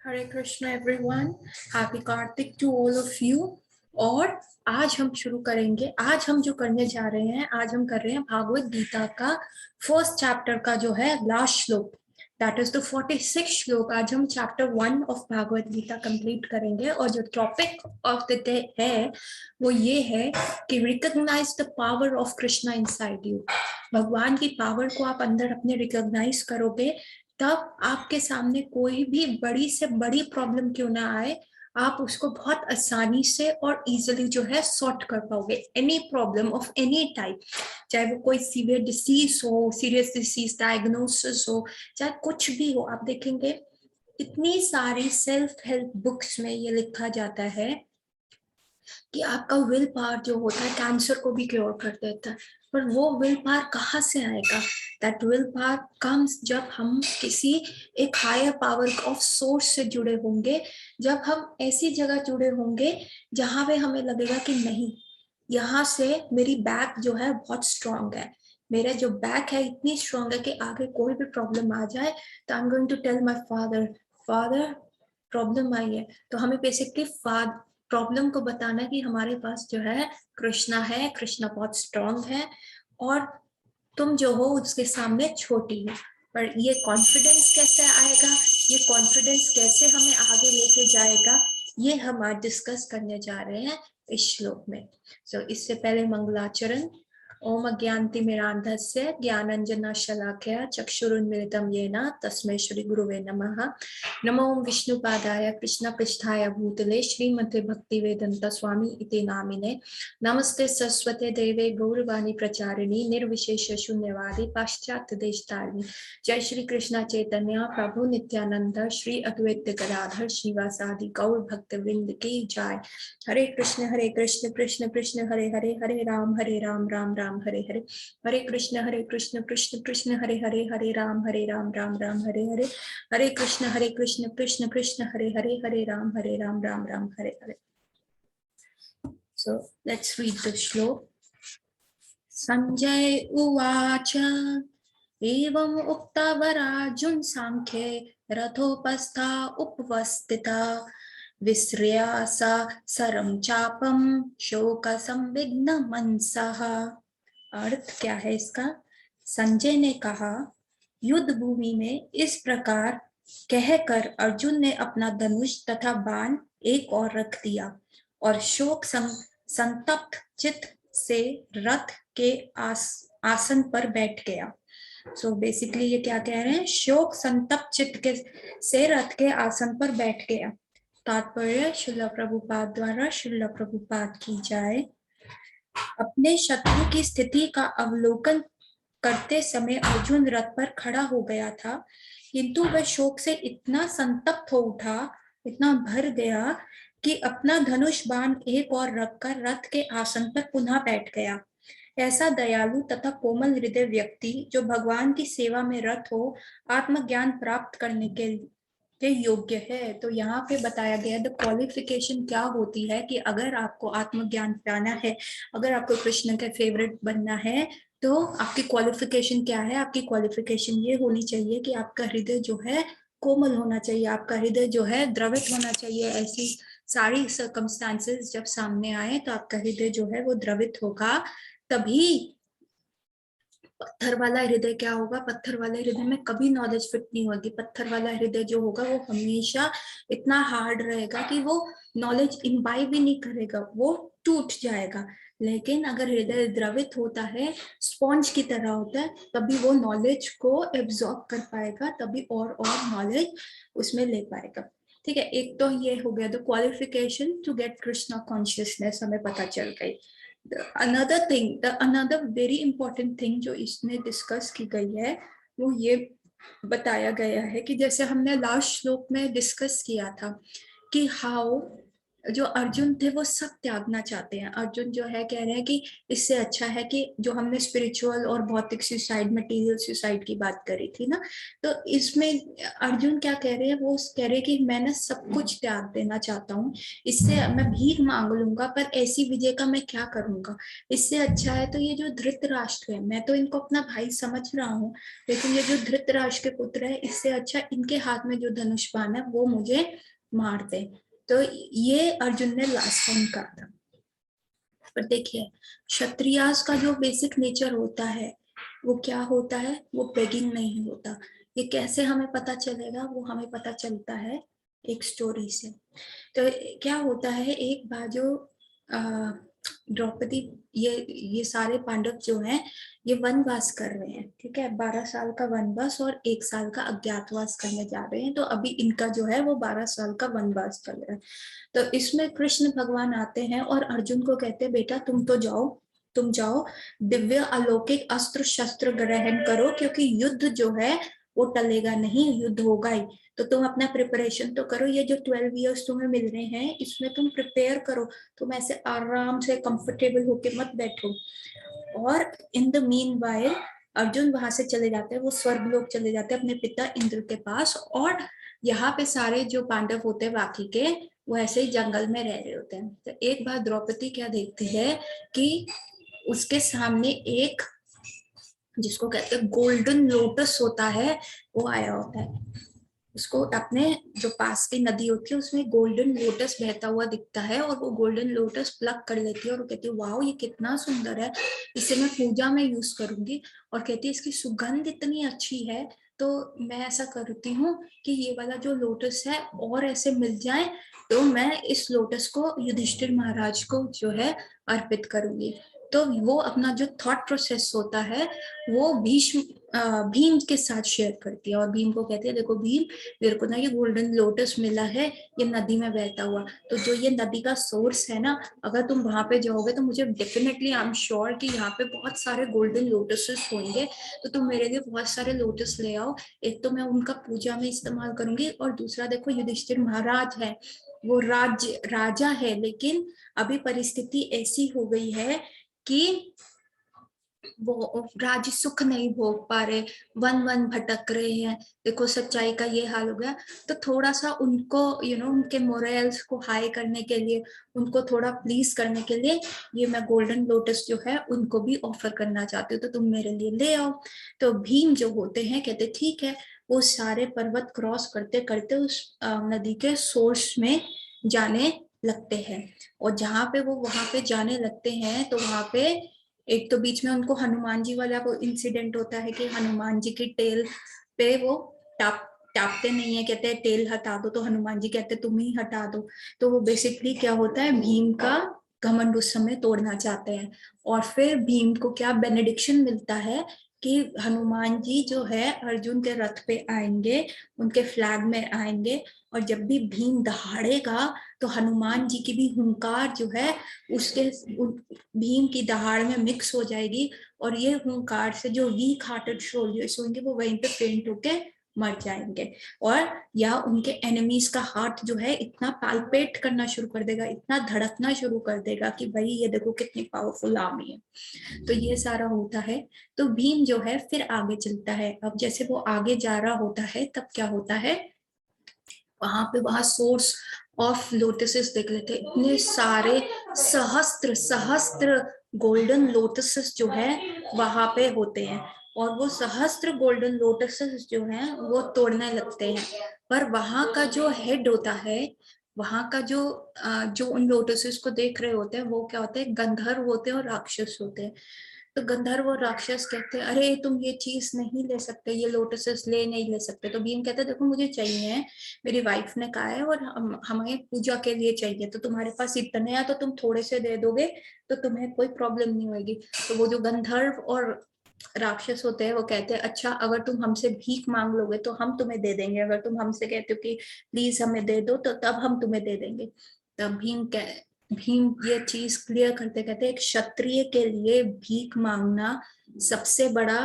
Hare Krishna everyone, happy Kartik to all of you. और आज हम शुरू करेंगे। आज हम जो करने जा रहे हैं, आज हम कर रहे हैं भागवत गीता का फर्स्ट चैप्टर का जो है लास्ट श्लोक, दैट इज द 46 श्लोक। आज हम chapter 1 of Bhagavad Gita complete करेंगे और जो टॉपिक ऑफ द डे है वो ये है कि recognize the power of Krishna inside you. भगवान की पावर को आप अंदर अपने रिकॉग्नाइज करोगे तब आपके सामने कोई भी बड़ी से बड़ी प्रॉब्लम क्यों ना आए, आप उसको बहुत आसानी से और इजीली जो है सॉर्ट कर पाओगे। Any problem of any type, चाहे वो कोई सीवियर डिसीज हो, सीरियस डिसीज डायग्नोसिस हो, चाहे कुछ भी हो। आप देखेंगे इतनी सारी सेल्फ हेल्प बुक्स में ये लिखा जाता है कि आपका विल पावर जो होता है कैंसर को भी क्योर कर देता है। पर वो विल पावर कहाँ से आएगा? दैट विल पावर कम्स जब हम किसी एक हायर पावर ऑफ सोर्स से जुड़े होंगे, जब हम ऐसी जगह जुड़े होंगे जहां पे हमें लगेगा कि नहीं, यहाँ से मेरी बैक जो है बहुत स्ट्रांग है, मेरा जो बैक है इतनी स्ट्रांग है कि आगे कोई भी प्रॉब्लम आ जाए तो I am going to tell my father, father problem आई है। तो हमें बेसिकली प्रॉब्लम को बताना कि हमारे पास जो है कृष्णा है, कृष्णा बहुत स्ट्रांग है और तुम जो हो उसके सामने छोटी हो। पर ये कॉन्फिडेंस कैसे आएगा, ये कॉन्फिडेंस कैसे हमें आगे लेके जाएगा, ये हम आज डिस्कस करने जा रहे हैं इस श्लोक में। इससे पहले मंगलाचरण। ओम अज्ञानतिमिरान्धस्य ज्ञानाञ्जनशलाकया चक्षुरुन्मिलितं येन तस्मै श्री गुरुवे नमः। नमो विष्णुपादाय कृष्णपृष्ठाय भूतले श्रीमते भक्तिवेदांत स्वामी इति नामिने। नमस्ते सरस्वते देवे गौरवाणी प्रचारिणी निर्विशेष शून्यवादी पाश्चात्य देशतारिणी। जय श्री कृष्ण चैतन्य प्रभु नित्यानंद श्री अद्वैत गदाधर श्रीवासादि गौर भक्त वृंद की जय। हरे कृष्ण कृष्ण कृष्ण हरे हरे, हरे राम राम राम हरे हरे, हरे कृष्ण कृष्ण कृष्ण हरे हरे, हरे राम राम राम हरे हरे, हरे कृष्ण कृष्ण कृष्ण हरे हरे, हरे राम राम राम हरे हरे। So let's read the श्लोक. संजय उवाच एवं उक्तवराजुन सांख्ये रथोपस्था उपवस्थिता विस्रयासा सरम चापम शोक संविघ्न मनसः। अर्थ क्या है इसका? संजय ने कहा, युद्ध भूमि में इस प्रकार कहकर अर्जुन ने अपना धनुष तथा बाण एक और रख दिया और शोक संतप्त चित्त से रथ के आसन पर बैठ गया। सो बेसिकली ये क्या कह रहे हैं? शोक संतप्त चित्त के से रथ के आसन पर बैठ गया। तात्पर्य श्रील प्रभुपाद द्वारा, श्रील प्रभुपाद की जाए। अपने शत्रु की स्थिति का अवलोकन करते समय अर्जुन रथ पर खड़ा हो गया था, किंतु वह शोक से इतना संतप्त हो उठा, इतना भर गया कि अपना धनुष बाण एक और रखकर रथ के आसन पर पुनः बैठ गया। ऐसा दयालु तथा कोमल हृदय व्यक्ति जो भगवान की सेवा में रत हो, आत्मज्ञान प्राप्त करने के योग्य है। तो यहाँ पे बताया गया द क्वालिफिकेशन क्या होती है कि अगर आपको आत्मज्ञान पाना है, अगर आपको कृष्ण के फेवरेट बनना है, तो आपकी क्वालिफिकेशन क्या है? आपकी क्वालिफिकेशन ये होनी चाहिए कि आपका हृदय जो है कोमल होना चाहिए, आपका हृदय जो है द्रवित होना चाहिए। ऐसी सारी सर्कमस्टांसेस जब सामने आए तो आपका हृदय जो है वो द्रवित होगा, तभी पत्थर वाला हृदय क्या होगा? पत्थर वाले हृदय में कभी नॉलेज फिट नहीं होगी। पत्थर वाला हृदय जो होगा वो हमेशा इतना हार्ड रहेगा कि वो नॉलेज इम्बाइब ही नहीं करेगा, वो टूट जाएगा। लेकिन अगर हृदय द्रवित होता है, स्पॉन्ज की तरह होता है, तभी वो नॉलेज को एब्जॉर्ब कर पाएगा, तभी और नॉलेज उसमें ले पाएगा। ठीक है, एक तो ये हो गया the qualification to get Krishna consciousness, हमें पता चल गई। another very important thing जो इसमें डिस्कस की गई है वो ये बताया गया है कि जैसे हमने लास्ट श्लोक में डिस्कस किया था कि हाउ जो अर्जुन थे वो सब त्यागना चाहते हैं। अर्जुन जो है कह रहे हैं कि इससे अच्छा है कि जो हमने स्पिरिचुअल और भौतिक सुसाइड, मटेरियल सुसाइड की बात करी थी ना, तो इसमें अर्जुन क्या कह रहे हैं, वो कह रहे हैं कि मैं ना सब कुछ त्याग देना चाहता हूँ, इससे मैं भीख मांग लूंगा पर ऐसी विजय का मैं क्या करूंगा। इससे अच्छा है तो ये जो धृतराष्ट्र है, मैं तो इनको अपना भाई समझ रहा हूँ, लेकिन ये जो धृतराष्ट्र के पुत्र है, इससे अच्छा इनके हाथ में जो धनुष बाण है वो मुझे मार दे। तो ये अर्जुन ने लास्ट टाइम कहा था। पर देखिए, क्षत्रियास का जो बेसिक नेचर होता है वो क्या होता है, वो बेगिंग नहीं होता। ये कैसे हमें पता चलेगा, वो हमें पता चलता है एक स्टोरी से। तो क्या होता है, एक बार जो द्रौपदी, ये सारे पांडव जो हैं ये वनवास कर रहे हैं, ठीक है, 12 साल का वनवास और 1 साल का अज्ञातवास करने जा रहे हैं। तो अभी इनका जो है वो 12 साल का वनवास चल रहा है। तो इसमें कृष्ण भगवान आते हैं और अर्जुन को कहते हैं बेटा तुम तो जाओ, तुम जाओ, दिव्य अलौकिक अस्त्र शस्त्र ग्रहण करो, क्योंकि युद्ध जो है वो टलेगा नहीं, युद्ध होगा ही। तो तुम अपना प्रिपरेशन तो करो, ये जो 12 इयर्स तुम्हें मिल रहे हैं इसमें तुम प्रिपेयर करो, तुम ऐसे आराम से कंफर्टेबल होके मत बैठो। और in the mean while Arjun वहां से चले जाते हैं, वो स्वर्ग लोक चले जाते हैं अपने पिता इंद्र के पास। और यहाँ पे सारे जो पांडव होते हैं बाकी के, वो ऐसे ही जंगल में रह रहे होते हैं। तो एक बार द्रौपदी क्या देखती है कि उसके सामने एक, जिसको कहते हैं गोल्डन लोटस होता है, वो आया होता है। उसको अपने जो पास की नदी होती है उसमें गोल्डन लोटस बहता हुआ दिखता है, और वो गोल्डन लोटस प्लक कर लेती है और कहती है वाओ ये कितना सुंदर है, इसे मैं पूजा में यूज करूंगी। और कहती है इसकी सुगंध इतनी अच्छी है, तो मैं ऐसा करती हूँ कि ये वाला जो लोटस है और ऐसे मिल जाए, तो मैं इस लोटस को युधिष्ठिर महाराज को जो है अर्पित करूंगी। तो वो अपना जो थॉट प्रोसेस होता है वो भीम के साथ शेयर करती है, और भीम को कहती है देखो भीम, मेरे को ना ये गोल्डन लोटस मिला है, ये नदी में बहता हुआ, तो जो ये नदी का सोर्स है ना, अगर तुम वहां पे जाओगे तो मुझे डेफिनेटली आई एम श्योर कि यहाँ पे बहुत सारे गोल्डन लोटसेस होंगे, तो तुम मेरे लिए बहुत सारे लोटस ले आओ। एक तो मैं उनका पूजा में इस्तेमाल करूंगी, और दूसरा देखो युधिष्ठिर महाराज है, वो राजा है, लेकिन अभी परिस्थिति ऐसी हो गई है कि वो राज सुख नहीं भोग पा रहे, वन वन भटक रहे हैं। देखो सच्चाई का ये हाल हो गया। तो थोड़ा सा उनको उनके मोरल्स को हाई करने के लिए, उनको थोड़ा प्लीज करने के लिए, ये मैं गोल्डन लोटस जो है उनको भी ऑफर करना चाहती हूँ, तो तुम मेरे लिए ले आओ। तो भीम जो होते हैं कहते ठीक है। वो सारे पर्वत क्रॉस करते करते उस नदी के सोर्स में जाने लगते हैं। और जहां पे वो वहां पे जाने लगते हैं, तो वहां पे एक तो बीच में उनको हनुमान जी वाला वो इंसिडेंट होता है कि हनुमान जी की टेल पे वो टाप टापते नहीं है, कहते हैं टेल हटा दो, तो हनुमान जी कहते हैं तुम ही हटा दो। तो वो बेसिकली क्या होता है, भीम का घमंड उस समय तोड़ना चाहते हैं। और फिर भीम को क्या बेनेडिक्शन मिलता है कि हनुमान जी जो है अर्जुन के रथ पे आएंगे, उनके फ्लैग में आएंगे, और जब भी भीम दहाड़ेगा तो हनुमान जी की भी हुंकार जो है उसके भीम की दहाड़ में मिक्स हो जाएगी, और ये हुंकार से जो वीक हार्टेड सोल्जर्स होंगे वो वहीं पे फेंट होके मर जाएंगे। और या उनके एनिमीज का हार्ट जो है इतना पाल्पेट करना शुरू कर देगा, इतना धड़कना शुरू कर देगा कि भाई ये देखो कितनी पावरफुल आर्मी है। तो ये सारा होता है। तो भीम जो है फिर आगे चलता है। अब जैसे वो आगे जा रहा होता है तब क्या होता है, वहां सोर्स ऑफ लोटसेस देख लेते, इतने सारे सहस्त्र सहस्त्र गोल्डन लोटसेस जो है वहां पे होते हैं। और वो सहस्त्र गोल्डन लोटसेस जो हैं वो तोड़ने लगते हैं। पर वहां का जो हेड होता है, वहां का जो उन लोटसेस को देख रहे होते हैं वो क्या होते हैं, गंधर्व होते हैं और राक्षस होते हैं। तो गंधर्व और राक्षस कहते हैं अरे तुम ये चीज नहीं ले सकते, ये लोटसेस ले नहीं ले सकते। तो भीम कहते देखो मुझे चाहिए, मेरी वाइफ ने कहा है, और हमें पूजा के लिए चाहिए, तो तुम्हारे पास इतने हैं तो तुम थोड़े से दे दोगे तो तुम्हें कोई प्रॉब्लम नहीं होगी। तो वो जो गंधर्व और राक्षस होते हैं वो कहते हैं अच्छा अगर तुम हमसे भीख मांग लोगे तो हम तुम्हें दे देंगे, अगर तुम हमसे कहते हो कि प्लीज हमें दे दो तो तब हम तुम्हें दे देंगे। तब भीम ये चीज क्लियर करते कहते एक क्षत्रिय के लिए भीख मांगना सबसे बड़ा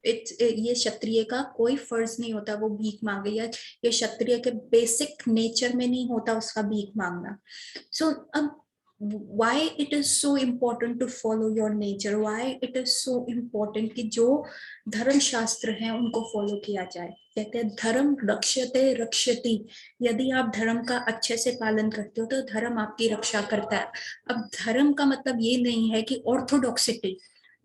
ये क्षत्रिय का कोई फर्ज नहीं होता वो भीख मांगे, या ये क्षत्रिय के बेसिक नेचर में नहीं होता उसका भीख मांगना। सो अब why it is so important to follow your nature, why it is so important कि जो धर्म शास्त्र हैं उनको फॉलो किया जाए। कहते हैं धर्म रक्षते रक्षति, यदि आप धर्म का अच्छे से पालन करते हो तो धर्म आपकी रक्षा करता है। अब धर्म का मतलब ये नहीं है कि ऑर्थोडॉक्सिटी,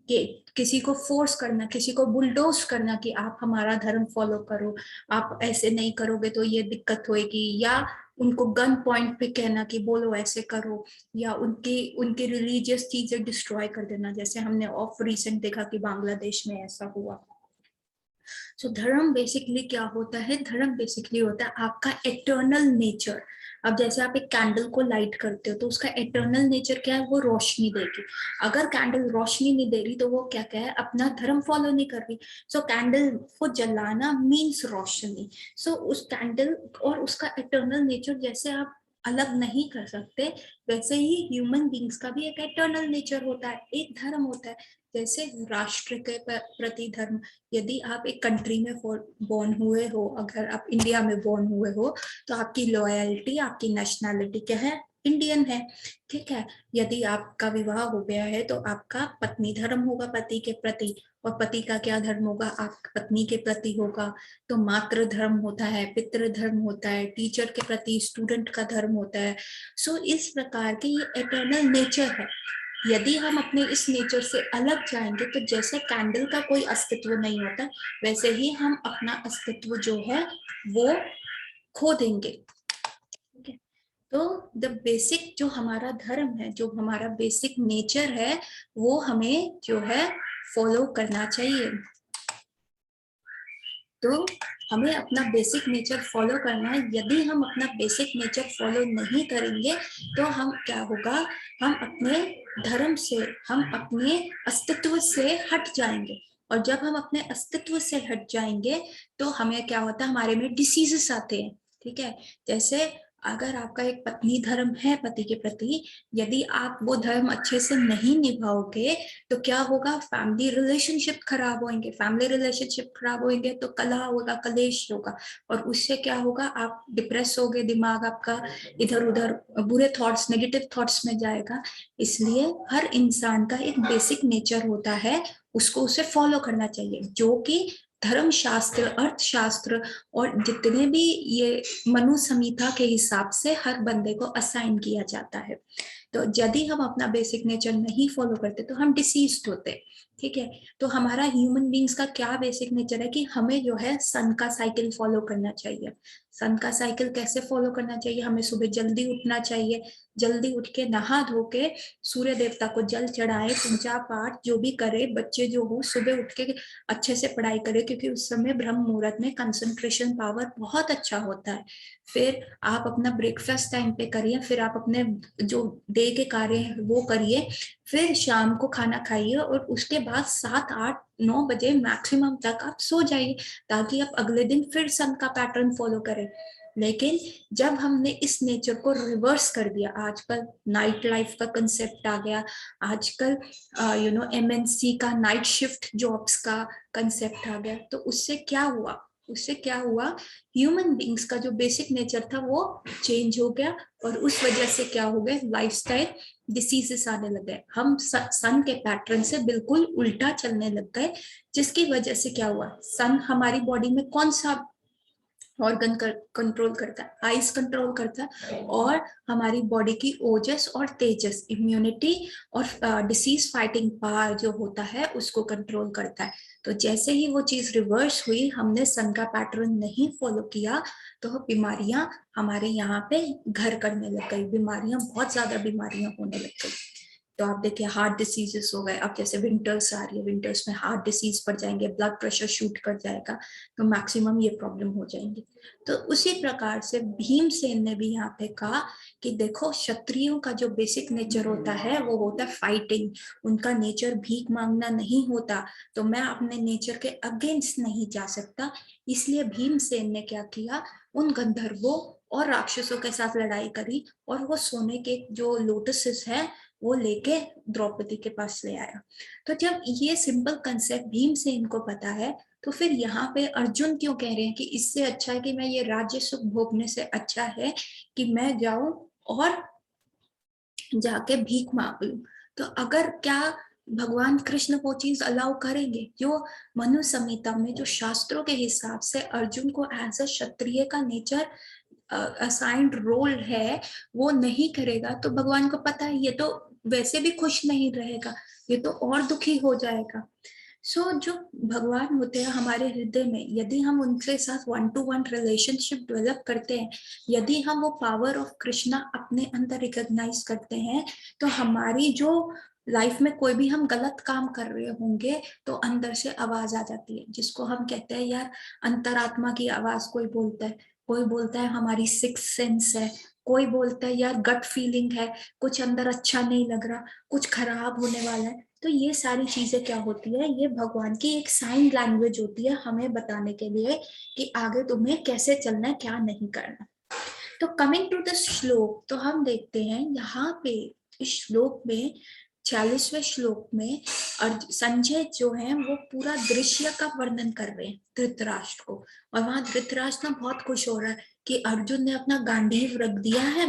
कि किसी को फोर्स करना, किसी को बुलडोज करना कि आप हमारा धर्म फॉलो करो, आप ऐसे नहीं करोगे तो ये दिक्कत होगी, या उनको गन पॉइंट पे कहना कि बोलो ऐसे करो, या उनकी उनकी रिलीजियस चीजें डिस्ट्रॉय कर देना, जैसे हमने ऑफ रिसेंट देखा कि बांग्लादेश में ऐसा हुआ। सो धर्म बेसिकली क्या होता है, धर्म बेसिकली होता है आपका एटर्नल नेचर। अब जैसे आप एक कैंडल को लाइट करते हो तो उसका एटर्नल नेचर क्या है, वो रोशनी देगी। अगर कैंडल रोशनी नहीं दे रही तो वो क्या क्या है, अपना धर्म फॉलो नहीं कर रही। सो कैंडल को जलाना मीन्स रोशनी। सो उस कैंडल और उसका एटर्नल नेचर जैसे आप अलग नहीं कर सकते, वैसे ही ह्यूमन बींग्स का भी एक एटर्नल नेचर होता है, एक धर्म होता है। जैसे राष्ट्र के प्रति धर्म, यदि आप एक कंट्री में बॉर्न हुए हो, अगर आप इंडिया में बॉर्न हुए हो तो आपकी लॉयल्टी, आपकी नेशनैलिटी क्या है, इंडियन है। ठीक है, यदि आपका विवाह हो गया है तो आपका पत्नी धर्म होगा पति के प्रति, और पति का क्या धर्म होगा, आप पत्नी के प्रति होगा। तो मातृ धर्म होता है, पितृ धर्म होता है, टीचर के प्रति स्टूडेंट का धर्म होता है। सो इस प्रकार के ये एटर्नल नेचर है। यदि हम अपने इस नेचर से अलग जाएंगे तो जैसे कैंडल का कोई अस्तित्व नहीं होता, वैसे ही हम अपना अस्तित्व जो है वो खो देंगे। तो द बेसिक जो हमारा धर्म है, जो हमारा बेसिक नेचर है, वो हमें जो है फॉलो करना चाहिए। तो हमें अपना बेसिक नेचर फॉलो करना है। यदि हम अपना बेसिक नेचर फॉलो नहीं करेंगे तो हम क्या होगा, हम अपने धर्म से, हम अपने अस्तित्व से हट जाएंगे। और जब हम अपने अस्तित्व से हट जाएंगे तो हमें क्या होता है, हमारे में डिसीजेस आते हैं। ठीक है, जैसे अगर आपका एक पत्नी धर्म है पति के प्रति, यदि आप वो धर्म अच्छे से नहीं निभाओगे तो क्या होगा, फैमिली रिलेशनशिप खराब होंगे, फैमिली रिलेशनशिप खराब होंगे तो कलह होगा, कलेश होगा, और उससे क्या होगा, आप डिप्रेस होगे, दिमाग आपका इधर उधर बुरे थॉट्स, नेगेटिव थॉट्स में जाएगा। इसलिए हर इंसान का एक बेसिक नेचर होता है, उसको उसे फॉलो करना चाहिए, जो कि धर्म शास्त्र, अर्थशास्त्र और जितने भी ये मनु संहिता के हिसाब से हर बंदे को असाइन किया जाता है। तो यदि हम अपना बेसिक नेचर नहीं फॉलो करते तो हम डिसीज्ड होते। ठीक है, तो हमारा ह्यूमन बींग्स का क्या बेसिक नेचर है कि हमें जो है सन का साइकिल फॉलो करना चाहिए। सन का साइकिल कैसे फॉलो करना चाहिए, हमें सुबह जल्दी उठना चाहिए, जल्दी उठ के नहा धो के सूर्य देवता को जल चढ़ाए, पूजा पाठ जो भी करे, बच्चे जो हो सुबह उठ के अच्छे से पढ़ाई करे, क्योंकि उस समय ब्रह्म मुहूर्त में कंसंट्रेशन पावर बहुत अच्छा होता है। फिर आप अपना ब्रेकफास्ट टाइम पे करिए, फिर आप अपने जो डे के कार्य हैं वो करिए, फिर शाम को खाना खाइए, और उसके बाद 7, 8, 9 बजे मैक्सिमम तक आप सो जाइए, ताकि आप अगले दिन फिर सन का पैटर्न फॉलो करें। लेकिन जब हमने इस नेचर को रिवर्स कर दिया, आजकल नाइट लाइफ का कंसेप्ट आ गया, आजकल एमएनसी का नाइट शिफ्ट जॉब्स का कंसेप्ट आ गया, तो उससे क्या हुआ, उससे क्या हुआ, ह्यूमन बींग्स का जो बेसिक नेचर था वो चेंज हो गया, और उस वजह से क्या हो गया, लाइफस्टाइल डिसीजेस आने लग गए, हम सन के पैटर्न से बिल्कुल उल्टा चलने लग गए। जिसकी वजह से क्या हुआ, सन हमारी बॉडी में कौन सा ऑर्गन कंट्रोल करता है, आइस कंट्रोल करता है, और हमारी बॉडी की ओजस और तेजस, इम्यूनिटी और डिसीज फाइटिंग पावर जो होता है उसको कंट्रोल करता है। तो जैसे ही वो चीज रिवर्स हुई, हमने सन का पैटर्न नहीं फॉलो किया, तो बीमारियां हमारे यहाँ पे घर करने लग गई, बीमारियां, बहुत ज्यादा बीमारियां होने लग गई। तो आप देखिए हार्ट डिसीजेस हो गए, अब जैसे विंटर्स आ रही है, विंटर्स में हार्ट डिसीज बढ़ जाएंगे, ब्लड प्रेशर शूट कर जाएगा, तो मैक्सिमम ये प्रॉब्लम हो जाएंगी। तो उसी प्रकार से भीमसेन ने भी यहाँ पे कहा कि देखो, क्षत्रियों का जो बेसिक नेचर होता है वो होता है फाइटिंग, उनका नेचर भीख मांगना नहीं होता, तो मैं अपने नेचर के अगेंस्ट नहीं जा सकता। इसलिए भीमसेन ने क्या किया, उन गंधर्वों और राक्षसों के साथ लड़ाई करी, और वो सोने के जो लोटसेस है वो लेके द्रौपदी के पास ले आया। तो जब ये सिंपल कंसेप्ट भीमसेन को पता है, तो फिर यहाँ पे अर्जुन क्यों कह रहे हैं कि इससे अच्छा है कि मैं ये राज्य सुख भोगने से अच्छा है कि मैं जाऊं और जाके भीख मांग लूं। तो अगर क्या भगवान कृष्ण वो चीज अलाउ करेंगे? जो मनु संहिता में जो शास्त्रों के हिसाब से अर्जुन को एज अ क्षत्रिय का नेचर असाइंड रोल है, वो नहीं करेगा, तो भगवान को पता है ये तो वैसे भी खुश नहीं रहेगा, ये तो और दुखी हो जाएगा। जो भगवान होते हैं हमारे हृदय में, यदि हम उनके साथ 1-to-1 रिलेशनशिप डेवलप करते हैं, यदि हम वो पावर ऑफ कृष्णा अपने अंदर रिकॉग्नाइज करते हैं, तो हमारी जो लाइफ में कोई भी हम गलत काम कर रहे होंगे तो अंदर से आवाज आ जाती है, जिसको हम कहते हैं यार अंतरात्मा की आवाज। कोई बोलता है, कोई बोलता है हमारी सिक्स सेंस है, कोई बोलता है यार गट फीलिंग है, कुछ अंदर अच्छा नहीं लग रहा, कुछ खराब होने वाला है। तो ये सारी चीजें क्या होती है, ये भगवान की एक साइन लैंग्वेज होती है हमें बताने के लिए कि आगे तुम्हें कैसे चलना है, क्या नहीं करना। तो कमिंग टू द श्लोक, तो हम देखते हैं यहाँ पे इस श्लोक में 46वें श्लोक में संजय जो है वो पूरा दृश्य का वर्णन कर रहे हैं धृतराष्ट्र को। और वहां धृतराष्ट्र ना बहुत खुश हो रहा है कि अर्जुन ने अपना गांडीव रख दिया है,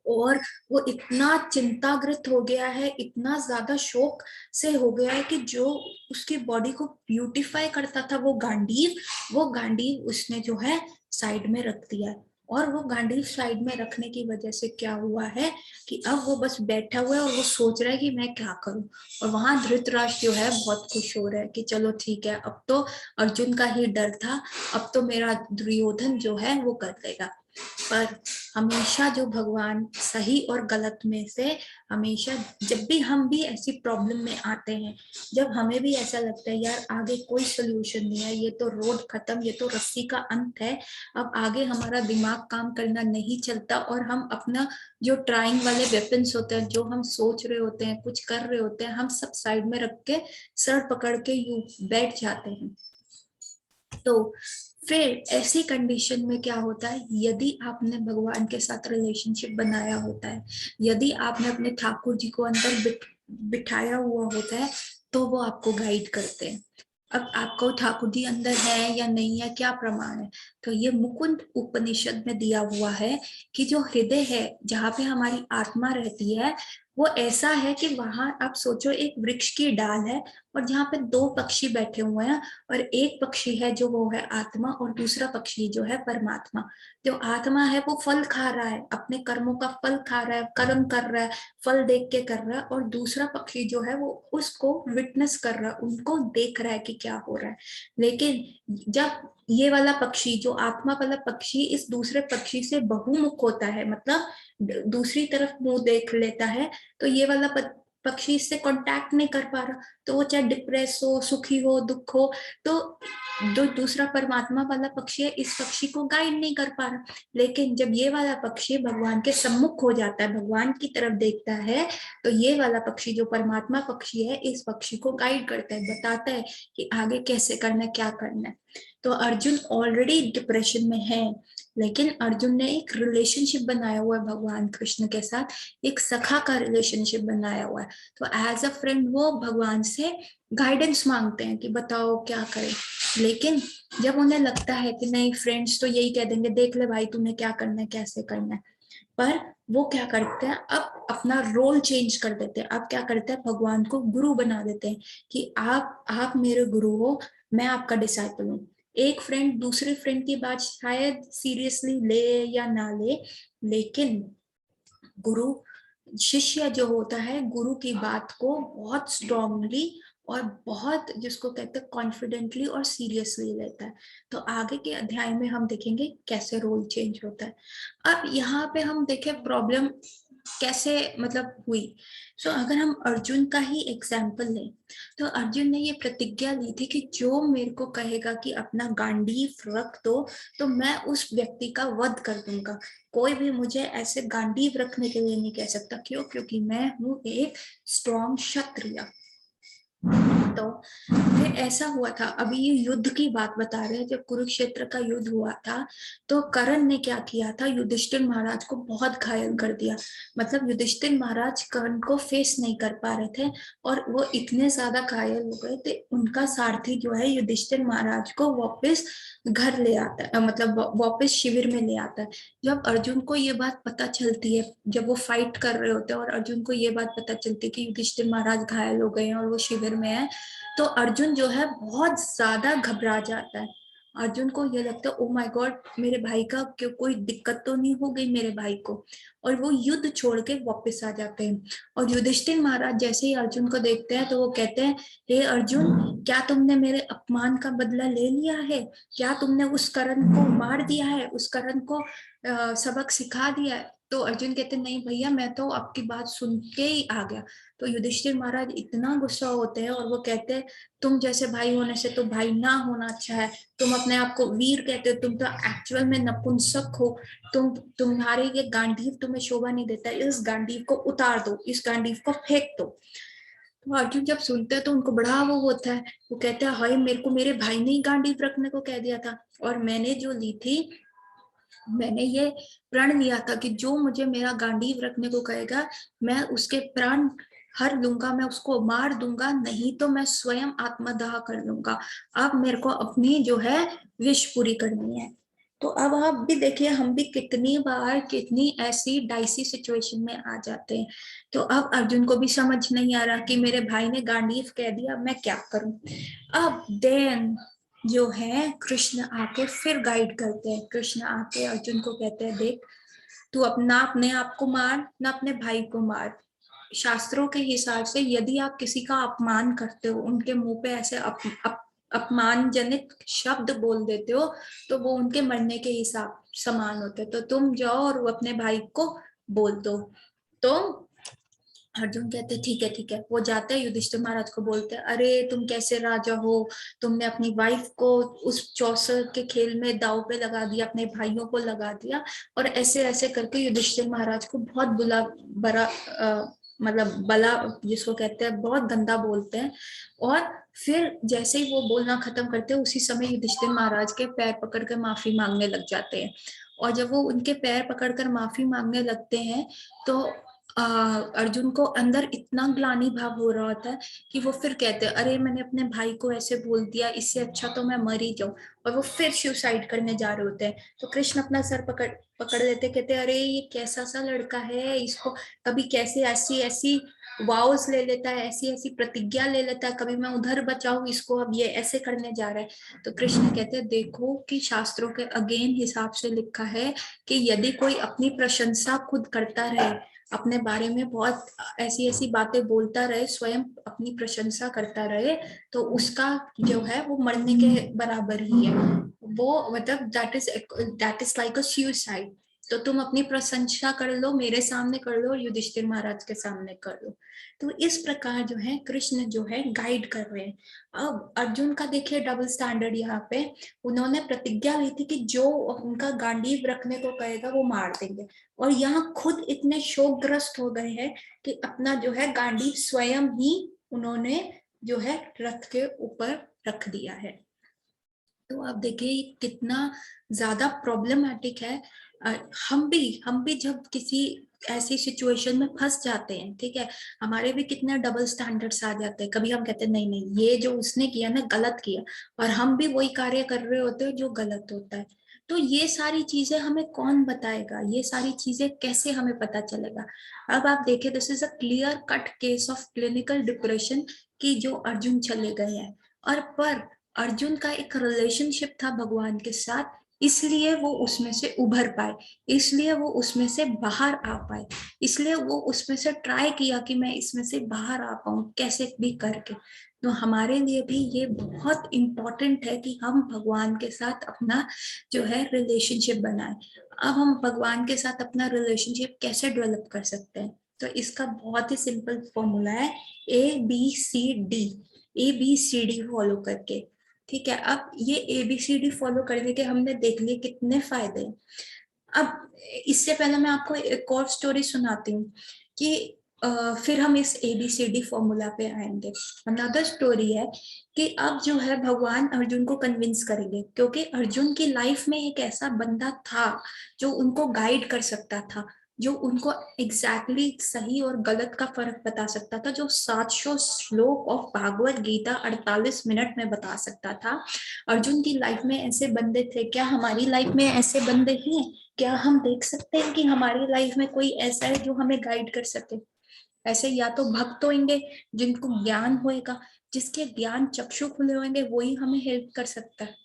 और वो इतना चिंताग्रस्त हो गया है, इतना ज्यादा शोक से हो गया है कि जो उसकी बॉडी को ब्यूटिफाई करता था वो गांडीव उसने जो है साइड में रख दिया है। और वो गांडीव साइड में रखने की वजह से क्या हुआ है कि अब वो बस बैठा हुआ है और वो सोच रहा है कि मैं क्या करूं। और वहां धृतराष्ट्र जो है बहुत खुश हो रहा है कि चलो ठीक है, अब तो अर्जुन का ही डर था, अब तो मेरा दुर्योधन जो है वो कर देगा। पर हमेशा जो भगवान सही और गलत में से, हमेशा जब भी हम भी ऐसी प्रॉब्लम में आते हैं, जब हमें भी ऐसा लगता है यार आगे कोई सोल्यूशन नहीं है, ये तो रोड खत्म, ये तो रस्सी का अंत है, अब आगे हमारा दिमाग काम करना नहीं चलता, और हम अपना जो ट्राइंग वाले वेपन्स होते हैं, जो हम सोच रहे होते हैं, कुछ कर रहे होते हैं, हम सब साइड में रख के सर पकड़ के यूं बैठ जाते हैं। तो फिर ऐसी कंडीशन में क्या होता है, यदि आपने भगवान के साथ रिलेशनशिप बनाया होता है, यदि आपने अपने ठाकुर जी को अंदर बिठाया हुआ होता है, तो वो आपको गाइड करते हैं। अब आपको ठाकुर जी अंदर है या नहीं है, क्या प्रमाण है? तो ये मुकुंद उपनिषद में दिया हुआ है कि जो हृदय है, जहाँ पे हमारी आत्मा रहती है, वो ऐसा है कि वहां आप सोचो एक वृक्ष की डाल है, और जहाँ पे दो पक्षी बैठे हुए हैं, और एक पक्षी है जो वो है आत्मा, और दूसरा पक्षी जो है परमात्मा। जो आत्मा है वो फल खा रहा है, अपने कर्मों का फल खा रहा है, कर्म कर रहा है, फल देख के कर रहा है, और दूसरा पक्षी जो है वो उसको विटनेस कर रहा है, उनको देख रहा है कि क्या हो रहा है। लेकिन जब ये वाला पक्षी, जो आत्मा वाला पक्षी, इस दूसरे पक्षी से बहुमुख होता है, मतलब दूसरी तरफ मुंह देख लेता है, तो ये वाला पक्षी इससे कांटेक्ट नहीं कर पा रहा, तो वो चाहे डिप्रेस हो, सुखी हो, दुख हो, तो जो दूसरा परमात्मा वाला पक्षी है इस पक्षी को गाइड नहीं कर पा रहा। लेकिन जब ये वाला पक्षी भगवान के सम्मुख हो जाता है, भगवान की तरफ देखता है, तो ये वाला पक्षी जो परमात्मा पक्षी है इस पक्षी को गाइड करता है, बताता है कि आगे कैसे करना है, क्या करना है। तो अर्जुन ऑलरेडी डिप्रेशन में है, लेकिन अर्जुन ने एक रिलेशनशिप बनाया हुआ है भगवान कृष्ण के साथ, एक सखा का रिलेशनशिप बनाया हुआ है। तो एज अ फ्रेंड वो भगवान से गाइडेंस मांगते हैं कि बताओ क्या करें। लेकिन जब उन्हें लगता है कि नहीं, फ्रेंड्स तो यही कह देंगे, देख ले भाई तुम्हें क्या करना है, कैसे करना है, पर वो क्या करते हैं, अब अपना रोल चेंज कर देते हैं। अब क्या करते हैं, भगवान को गुरु बना देते हैं कि आप मेरे गुरु हो, मैं आपका डिसाइपल हूँ। एक फ्रेंड दूसरे फ्रेंड की बात शायद सीरियसली ले या ना ले, लेकिन गुरु, शिष्य जो होता है गुरु की बात को बहुत स्ट्रांगली और बहुत, जिसको कहते हैं कॉन्फिडेंटली और सीरियसली लेता है। तो आगे के अध्याय में हम देखेंगे कैसे रोल चेंज होता है। अब यहाँ पे हम देखें प्रॉब्लम कैसे मतलब हुई। अगर हम अर्जुन का ही एग्जाम्पल लें, तो अर्जुन ने ये प्रतिज्ञा ली थी कि जो मेरे को कहेगा कि अपना गांडीव रख दो, तो मैं उस व्यक्ति का वध कर दूंगा। कोई भी मुझे ऐसे गांडीव रखने के लिए नहीं कह सकता। क्यों? क्योंकि मैं हूं एक स्ट्रॉन्ग क्षत्रिय। तो फिर ऐसा हुआ था, अभी ये युद्ध की बात बता रहे हैं, जब कुरुक्षेत्र का युद्ध हुआ था तो कर्ण ने क्या किया था, युधिष्ठिर महाराज को बहुत घायल कर दिया। मतलब युधिष्ठिर महाराज कर्ण को फेस नहीं कर पा रहे थे और वो इतने ज्यादा घायल हो गए थे, उनका सारथी जो है युधिष्ठिर महाराज को वापस घर ले आता है, मतलब वापस शिविर में ले आता है। जब अर्जुन को ये बात पता चलती है, जब वो फाइट कर रहे होते हैं और अर्जुन को ये बात पता चलती है कि युधिष्ठिर महाराज घायल हो गए हैं और वो शिविर में है, तो अर्जुन जो है बहुत ज्यादा घबरा जाता है। अर्जुन को ये लगता है ओ माय गॉड, मेरे भाई का क्यों कोई दिक्कत तो नहीं हो गई मेरे भाई को, और वो युद्ध छोड़ के वापस आ जाते हैं। और युधिष्ठिर महाराज जैसे ही अर्जुन को देखते हैं तो वो कहते हैं, हे अर्जुन, क्या तुमने मेरे अपमान का बदला ले लिया है? क्या तुमने उस कर्ण को मार दिया है, उस कर्ण को सबक सिखा दिया है? तो अर्जुन कहते नहीं भैया, मैं तो आपकी बात सुन के ही आ गया। तो युधिष्ठिर महाराज इतना गुस्सा होते हैं और वो कहते हैं, तुम जैसे भाई होने से तो भाई ना होना अच्छा है। तुम अपने आप को वीर कहते हो, तुम तो एक्चुअल में नपुंसक हो। तुम्हारे ये गांडीव तुम्हें शोभा नहीं देता, इस गांडीव को उतार दो, इस गांडीव को फेंक दो। तो अर्जुन जब सुनते हैं तो उनको बड़ा वो होता है, वो कहते हैं हाय, मेरे को मेरे भाई ने ही गांडीव रखने को कह दिया था, और मैंने जो ली थी, मैंने ये प्रण लिया था कि जो मुझे मेरा गांडीव रखने को कहेगा मैं उसके प्राण हर लूंगा, मैं उसको मार दूंगा, नहीं तो मैं स्वयं आत्मदाह कर लूंगा। अब मेरे को अपनी जो है विश पूरी करनी है। तो अब आप भी देखिए, हम भी कितनी बार कितनी ऐसी डाइसी सिचुएशन में आ जाते हैं। तो अब अर्जुन को भी समझ नहीं आ रहा कि मेरे भाई ने गांडीव कह दिया, मैं क्या करूं। अब देन जो है कृष्ण आके फिर गाइड करते हैं। कृष्ण आके अर्जुन को कहते हैं, देख, तू अपना अपने आप को मार, ना अपने भाई को मार। शास्त्रों के हिसाब से यदि आप किसी का अपमान करते हो, उनके मुंह पे ऐसे अपमानजनक शब्द बोल देते हो, तो वो उनके मरने के हिसाब समान होते। तो तुम जाओ और वो अपने भाई को बोल दो। तो अर्जुन कहते ठीक है ठीक है। वो जाते हैं युधिष्ठिर महाराज को बोलते हैं, अरे तुम कैसे राजा हो, तुमने अपनी वाइफ को उस चौसर के खेल में दाव पे लगा दिया, अपने भाइयों को लगा दिया। और ऐसे ऐसे करके युधिष्ठिर महाराज को बहुत बुला बड़ा मतलब बला जिसको कहते हैं, बहुत गंदा बोलते हैं। और फिर जैसे ही वो बोलना खत्म करते हैं, उसी समय युधिष्ठिर महाराज के पैर पकड़ कर माफी मांगने लग जाते हैं। और जब वो उनके पैर पकड़कर माफी मांगने लगते हैं तो अर्जुन को अंदर इतना ग्लानि भाव हो रहा होता है कि वो फिर कहते हैं, अरे मैंने अपने भाई को ऐसे बोल दिया, इससे अच्छा तो मैं मर ही जाऊं। और वो फिर सुसाइड करने जा रहे होते हैं। तो कृष्ण अपना सर पकड़ पकड़ लेते, कहते अरे ये कैसा सा लड़का है, इसको कभी कैसे ऐसी ऐसी वाउस ले लेता है, ऐसी ऐसी प्रतिज्ञा ले लेता है, कभी मैं उधर बचाऊं इसको, अब ये ऐसे करने जा रहा है। तो कृष्ण कहते हैं, देखो कि शास्त्रों के अगेन हिसाब से लिखा है कि यदि कोई अपनी प्रशंसा खुद करता रहे, अपने बारे में बहुत ऐसी ऐसी बातें बोलता रहे, स्वयं अपनी प्रशंसा करता रहे, तो उसका जो है वो मरने के बराबर ही है। वो मतलब that is like a suicide. तो तुम अपनी प्रशंसा कर लो, मेरे सामने कर लो और युधिष्ठिर महाराज के सामने कर लो। तो इस प्रकार जो है कृष्ण जो है गाइड कर रहे हैं। अब अर्जुन का देखिए डबल स्टैंडर्ड यहाँ पे। उन्होंने प्रतिज्ञा ली थी कि जो उनका गांडीव रखने को कहेगा वो मार देंगे, और यहाँ खुद इतने शोकग्रस्त हो गए हैं कि अपना जो है गांडीव स्वयं ही उन्होंने जो है रथ के ऊपर रख दिया है। तो आप देखिए कितना ज्यादा प्रॉब्लमेटिक है। हम भी जब किसी ऐसी सिचुएशन में फंस जाते हैं, ठीक है, हमारे भी कितने डबल स्टैंडर्ड्स आ जाते हैं। कभी हम कहते हैं नहीं नहीं, ये जो उसने किया ना गलत किया, और हम भी वही कार्य कर रहे होते हैं जो गलत होता है। तो ये सारी चीजें हमें कौन बताएगा, ये सारी चीजें कैसे हमें पता चलेगा? अब आप देखिए, this is a clear cut case of clinical depression कि जो अर्जुन चले गए हैं। और पर अर्जुन का एक रिलेशनशिप था भगवान के साथ, इसलिए वो उसमें से उभर पाए, इसलिए वो उसमें से बाहर आ पाए, इसलिए वो उसमें से ट्राई किया कि मैं इसमें से बाहर आ पाऊं कैसे भी करके। तो हमारे लिए भी ये बहुत इम्पोर्टेंट है कि हम भगवान के साथ अपना जो है रिलेशनशिप बनाए। अब हम भगवान के साथ अपना रिलेशनशिप कैसे डेवलप कर सकते हैं? तो इसका बहुत ही सिंपल फॉर्मूला है, ABCD। ABCD फॉलो करके, ठीक है। अब ये ABCD फॉलो करने के हमने देख लिए कितने फायदे हैं। अब इससे पहले मैं आपको एक और स्टोरी सुनाती हूँ कि फिर हम इस ABCD फॉर्मूला पे आएंगे। अनदर स्टोरी है कि अब जो है भगवान अर्जुन को कन्विंस करेंगे, क्योंकि अर्जुन की लाइफ में एक ऐसा बंदा था जो उनको गाइड कर सकता था, जो उनको एग्जैक्टली सही और गलत का फर्क बता सकता था, जो 700 श्लोक ऑफ भागवत गीता 48 मिनट में बता सकता था। अर्जुन की लाइफ में ऐसे बंदे थे। क्या हमारी लाइफ में ऐसे बंदे हैं? क्या हम देख सकते हैं कि हमारी लाइफ में कोई ऐसा है जो हमें गाइड कर सके? ऐसे या तो भक्त होंगे जिनको ज्ञान होएगा, जिसके ज्ञान चक्षु खुले होंगे, वही हमें हेल्प कर सकता है।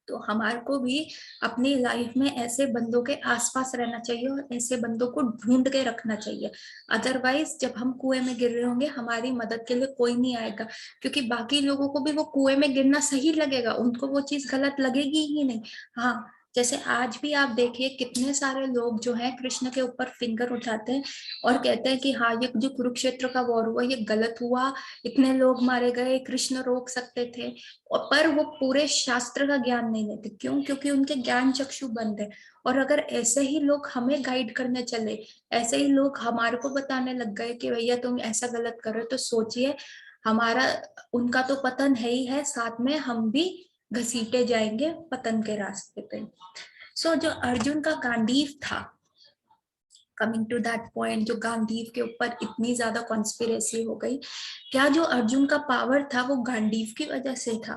तो हमारे को भी अपनी लाइफ में ऐसे बंदों के आसपास रहना चाहिए और ऐसे बंदों को ढूंढ के रखना चाहिए। अदरवाइज जब हम कुएं में गिर रहे होंगे, हमारी मदद के लिए कोई नहीं आएगा, क्योंकि बाकी लोगों को भी वो कुएं में गिरना सही लगेगा, उनको वो चीज गलत लगेगी ही नहीं। हाँ, जैसे आज भी आप देखिए कितने सारे लोग जो है कृष्ण के ऊपर फिंगर उठाते हैं और कहते हैं कि हाँ, ये जो कुरुक्षेत्र का वॉर हुआ ये गलत हुआ, इतने लोग मारे गए, कृष्ण रोक सकते थे। पर वो पूरे शास्त्र का ज्ञान नहीं लेते। क्यों? क्योंकि उनके ज्ञान चक्षु बंद है। और अगर ऐसे ही लोग हमें गाइड करने चले, ऐसे ही लोग हमारे को बताने लग गए कि भैया तुम ऐसा गलत कर रहे हो, तो सोचिए हमारा, उनका तो पतन है ही है, साथ में हम भी घसीटे जाएंगे पतन के रास्ते पे। सो जो अर्जुन का गांडीव था, कमिंग टू दैट पॉइंट, जो गांडीव के ऊपर इतनी ज्यादा कॉन्स्पिरेसी हो गई, क्या जो अर्जुन का पावर था वो गांडीव की वजह से था?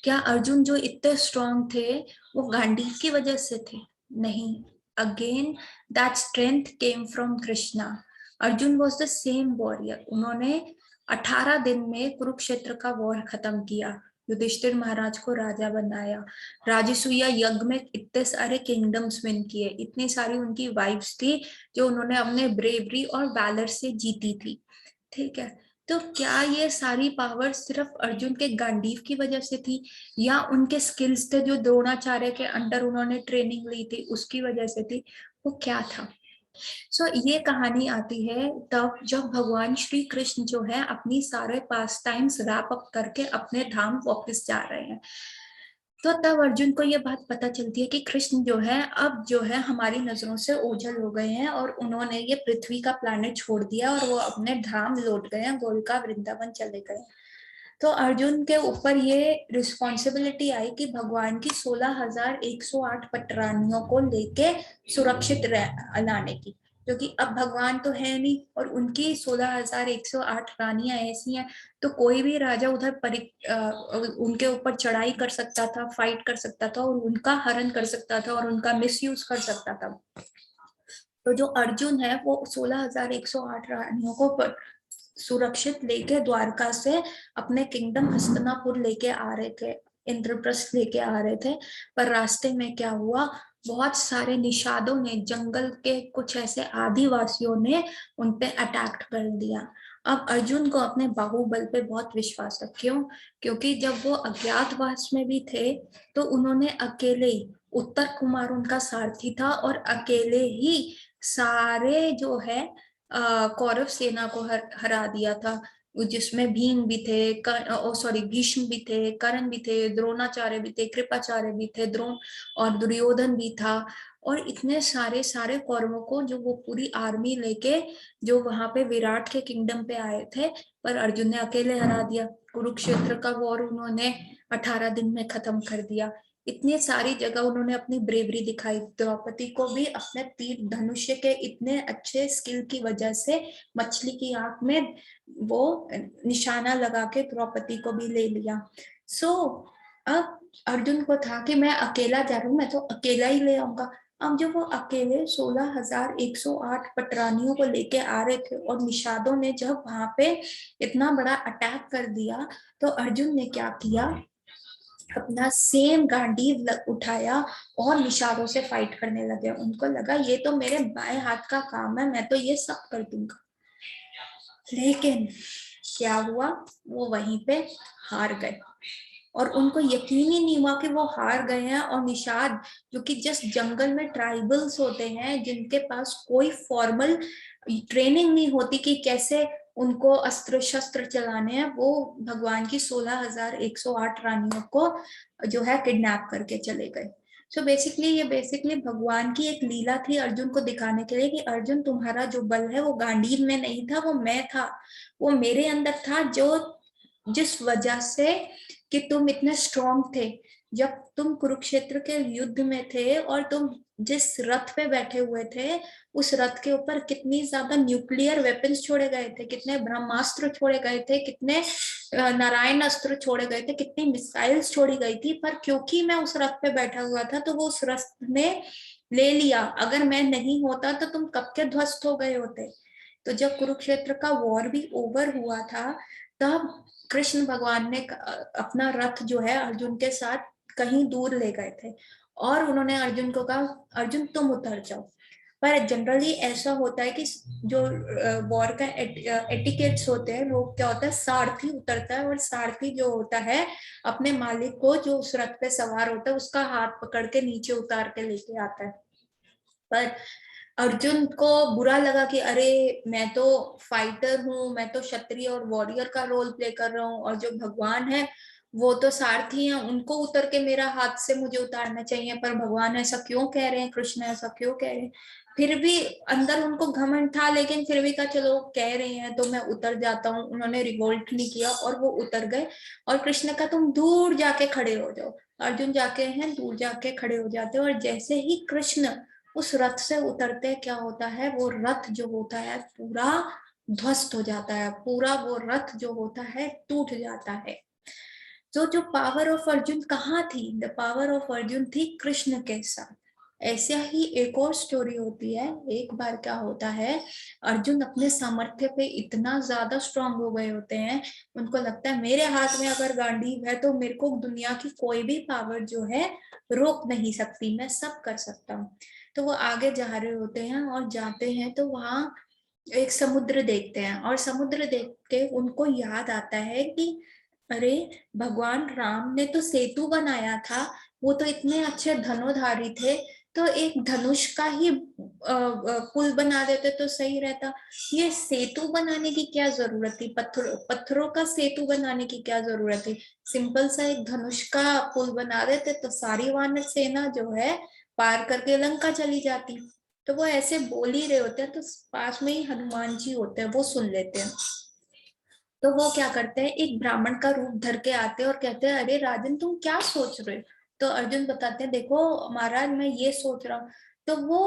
क्या अर्जुन जो इतने स्ट्रांग थे वो गांडीव की वजह से थे? नहीं। Again that strength came from Krishna. Arjun was the same warrior. उन्होंने 18 दिन में कुरुक्षेत्र का वॉर खत्म किया, युधिष्ठिर महाराज को राजा बनाया, राजसूया यज्ञ में इतने सारे किंगडम्स विन किए, इतनी सारी उनकी वाइफ्स थी जो उन्होंने अपने ब्रेवरी और वैलर से जीती थी। ठीक है, तो क्या ये सारी पावर सिर्फ अर्जुन के गांडीव की वजह से थी, या उनके स्किल्स थे जो द्रोणाचार्य के अंडर उन्होंने ट्रेनिंग ली थी उसकी वजह से थी? वो क्या था? ये कहानी आती है तब जब भगवान श्री कृष्ण जो है अपनी सारे पास टाइम्स रैप अप करके अपने धाम वापस जा रहे हैं। तो तब अर्जुन को ये बात पता चलती है कि कृष्ण जो है अब जो है हमारी नजरों से ओझल हो गए हैं और उन्होंने ये पृथ्वी का प्लैनेट छोड़ दिया और वो अपने धाम लौट गए हैं, गोलका वृंदावन चले गए। तो अर्जुन के ऊपर ये रिस्पॉन्सिबिलिटी आई कि भगवान की 16,108 पटरानियों को लेके सुरक्षित लाने की, क्योंकि अब भगवान तो है नहीं और उनकी 16,108 रानियां ऐसी हैं, तो कोई भी राजा उधर उनके ऊपर चढ़ाई कर सकता था, फाइट कर सकता था और उनका हरण कर सकता था और उनका मिसयूज कर सकता था। तो जो अर्जुन है वो 16,108 रानियों को सुरक्षित लेके द्वारका से अपने किंगडम हस्तिनापुर लेके आ रहे थे, इंद्रप्रस्थ लेके आ रहे थे। पर रास्ते में क्या हुआ, बहुत सारे निषादों ने, जंगल के कुछ ऐसे आदिवासियों ने उन पे अटैक कर दिया। अब अर्जुन को अपने बाहुबल पे बहुत विश्वास था। क्यों? क्योंकि जब वो अज्ञातवास में भी थे तो उन्होंने अकेले, उत्तर कुमार उनका सारथी था और अकेले ही सारे जो है कौरव सेना को हरा दिया था, जिसमें भीम भी थे, सॉरी भीष्म भी थे, कर्ण भी थे, द्रोणाचार्य भी थे, कृपाचार्य भी थे, द्रोण और दुर्योधन भी था। और इतने सारे सारे कौरवों को जो वो पूरी आर्मी लेके जो वहां पे विराट के किंगडम पे आए थे, पर अर्जुन ने अकेले हरा दिया। कुरुक्षेत्र का वॉर उन्होंने 18 दिन में खत्म कर दिया। इतनी सारी जगह उन्होंने अपनी ब्रेवरी दिखाई। द्रौपदी को भी अपने तीर धनुष्य के इतने अच्छे स्किल की वजह से मछली की आंख में वो निशाना लगा के द्रौपदी को भी ले लिया। अब अर्जुन को था कि मैं अकेला जा रहा हूं, मैं तो अकेला ही ले आऊंगा। अब जो वो अकेले 16,108 पटरानियों को लेके आ रहे थे और निषादों ने जब वहां पे इतना बड़ा अटैक कर दिया, तो अर्जुन ने क्या किया, अपना सेम गांडीव उठाया और निषादों से फाइट करने लगे। उनको लगा ये तो मेरे बाएं हाथ का काम है, मैं तो ये सब कर दूंगा। लेकिन क्या हुआ, वो वहीं पे हार गए और उनको यकीन ही नहीं हुआ कि वो हार गए हैं। और निषाद जो कि जस्ट जंगल में ट्राइबल्स होते हैं, जिनके पास कोई फॉर्मल ट्रेनिंग नहीं होती कि कैसे उनको अस्त्र शस्त्र चलाने हैं, वो भगवान की 16,108 रानियों को जो है किडनैप करके चले गए। सो बेसिकली ये भगवान की एक लीला थी अर्जुन को दिखाने के लिए कि अर्जुन तुम्हारा जो बल है वो गांडीव में नहीं था, वो मैं था, वो मेरे अंदर था, जो जिस वजह से कि तुम इतने स्ट्रांग थे। जब तुम कुरुक्षेत्र के युद्ध में थे और तुम जिस रथ पे बैठे हुए थे, उस रथ के ऊपर कितनी ज्यादा न्यूक्लियर वेपन्स छोड़े गए थे, कितने ब्रह्मास्त्र छोड़े गए थे, कितने नारायण अस्त्र छोड़े गए थे, कितनी मिसाइल्स छोड़ी गई थी, पर क्योंकि मैं उस रथ पे बैठा हुआ था तो वो उस रथ ने ले लिया। अगर मैं नहीं होता तो तुम कब के ध्वस्त हो गए होते। तो जब कुरुक्षेत्र का वॉर भी ओवर हुआ था, तब कृष्ण भगवान ने अपना रथ जो है अर्जुन के साथ कहीं दूर ले गए थे और उन्होंने अर्जुन को कहा, अर्जुन तुम उतर जाओ। पर जनरली ऐसा होता है कि जो वॉर का एटिकेट्स होते हैं, वो क्या होता है, सारथी उतरता है और सारथी जो होता है अपने मालिक को, जो उस रथ पे सवार होता है, उसका हाथ पकड़ के नीचे उतार के लेके आता है। पर अर्जुन को बुरा लगा कि अरे मैं तो फाइटर हूँ, मैं तो क्षत्रिय और वॉरियर का रोल प्ले कर रहा हूँ, और जो भगवान है वो तो सारथी हैं, उनको उतर के मेरा हाथ से मुझे उतारना चाहिए। पर भगवान ऐसा क्यों कह रहे हैं, कृष्ण ऐसा क्यों कह रहे हैं। फिर भी अंदर उनको घमंड था, लेकिन फिर भी कहा चलो कह रहे हैं तो मैं उतर जाता हूँ। उन्होंने रिवोल्ट नहीं किया और वो उतर गए। और कृष्ण का तुम दूर जाके खड़े हो जाओ। अर्जुन जाके हैं दूर जाके खड़े हो जाते, और जैसे ही कृष्ण उस रथ से उतरते, क्या होता है, वो रथ जो होता है पूरा ध्वस्त हो जाता है, पूरा वो रथ जो होता है टूट जाता है। तो जो पावर ऑफ अर्जुन कहाँ थी, द पावर ऑफ अर्जुन थी कृष्ण के साथ। ऐसा ही एक और स्टोरी होती है। एक बार क्या होता है, अर्जुन अपने सामर्थ्य पे इतना ज्यादा स्ट्रांग हो गए होते हैं, उनको लगता है मेरे हाथ में अगर गांडीव है तो मेरे को दुनिया की कोई भी पावर जो है रोक नहीं सकती, मैं सब कर सकता हूँ। तो वो आगे जा रहे होते हैं और जाते हैं तो वहां एक समुद्र देखते हैं, और समुद्र देख के उनको याद आता है कि अरे भगवान राम ने तो सेतु बनाया था, वो तो इतने अच्छे धनुधारी थे, तो एक धनुष का ही पुल बना देते तो सही रहता। ये सेतु बनाने की क्या जरूरत थी, पत्थरों का सेतु बनाने की क्या जरूरत थी, सिंपल सा एक धनुष का पुल बना देते तो सारी वानर सेना जो है पार करके लंका चली जाती। तो वो ऐसे बोल ही रहे होते हैं, तो पास में ही हनुमान जी होते हैं, वो सुन लेते हैं। तो वो क्या करते हैं, एक ब्राह्मण का रूप धर के आते हैं और कहते हैं अरे राजन तुम क्या सोच रहे हो। तो अर्जुन बताते हैं देखो महाराज मैं ये सोच रहा हूँ। तो वो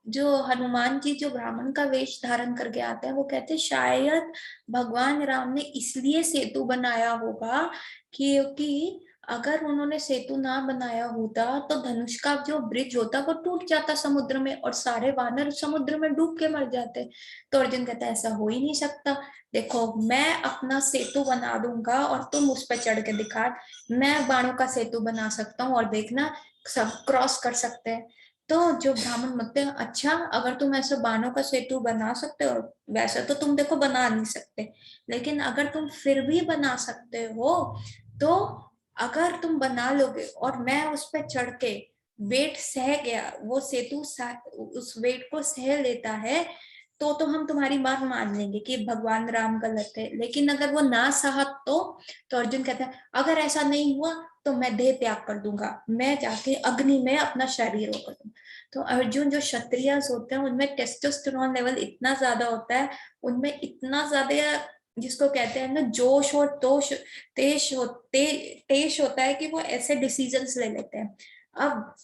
जो हनुमान जी जो ब्राह्मण का वेश धारण करके आते हैं, वो कहते हैं शायद भगवान राम ने इसलिए सेतु बनाया होगा क्योंकि अगर उन्होंने सेतु ना बनाया होता तो धनुष का जो ब्रिज होता वो टूट जाता समुद्र में और सारे वानर समुद्र में डूब के मर जाते। तो अर्जुन कहता है ऐसा हो ही नहीं सकता। देखो मैं अपना सेतु बना दूंगा और तुम उस पर चढ़ के दिखा। मैं बाणों का सेतु बना सकता हूँ और देखना सब क्रॉस कर सकते हैं। तो जो ब्राह्मण बोलते हैं अच्छा अगर तुम ऐसे बाणों का सेतु बना सकते हो, वैसे तो तुम देखो बना नहीं सकते, लेकिन अगर तुम फिर भी बना सकते हो तो अगर तुम बना लोगे और मैं उस पर चढ़ के वेट सह गया, वो सेतु उस वेट को सह लेता है, तो हम तुम्हारी बात मान लेंगे कि भगवान राम गलत है। लेकिन अगर वो ना सहा तो अर्जुन कहता है अगर ऐसा नहीं हुआ तो मैं देह त्याग कर दूंगा, मैं जाके अग्नि में अपना शरीर रोक दूंगा। तो अर्जुन जो क्षत्रिय होते हैं उनमें टेस्टोस्टेरोन लेवल इतना ज्यादा होता है, उनमें इतना ज्यादा जिसको कहते हैं ना जोश और तोश तेज होता है कि वो ऐसे डिसीजंस ले लेते हैं। अब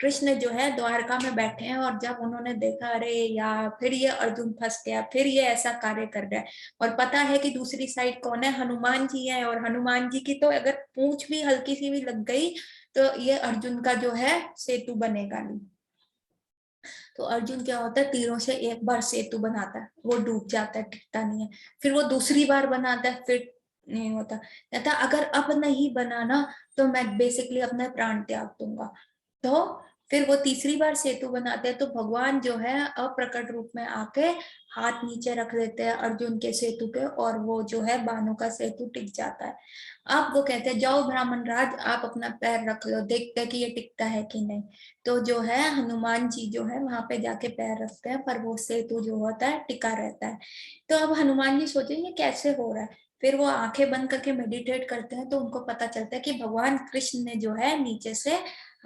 कृष्ण जो है द्वारका में बैठे हैं और जब उन्होंने देखा अरे यार फिर ये अर्जुन फंस गया, फिर ये ऐसा कार्य कर रहा है, और पता है कि दूसरी साइड कौन है, हनुमान जी है, और हनुमान जी की तो अगर पूंछ भी हल्की सी भी लग गई तो ये अर्जुन का जो है सेतु बनेगा नहीं। तो अर्जुन क्या होता है तीरों से एक बार सेतु बनाता है, वो डूब जाता है, टिकता नहीं है। फिर वो दूसरी बार बनाता है, फिर नहीं होता। कहता अगर अब नहीं बनाना तो मैं बेसिकली अपना प्राण त्याग दूंगा। तो फिर वो तीसरी बार सेतु बनाते हैं तो भगवान जो है अप्रकट रूप में आके हाथ नीचे रख देते हैं अर्जुन के सेतु पे, और वो जो है बाणों का सेतु टिक जाता है। अब वो कहते हैं जाओ ब्राह्मण राज आप अपना पैर रख लो, देखते हैं कि ये टिकता है कि नहीं। तो जो है हनुमान जी जो है वहां पे जाके पैर रखते हैं, पर वो सेतु जो होता है टिका रहता है। तो अब हनुमान जी सोचे ये कैसे हो रहा है। फिर वो आंखें बंद करके मेडिटेट करते हैं तो उनको पता चलता है कि भगवान कृष्ण ने जो है नीचे से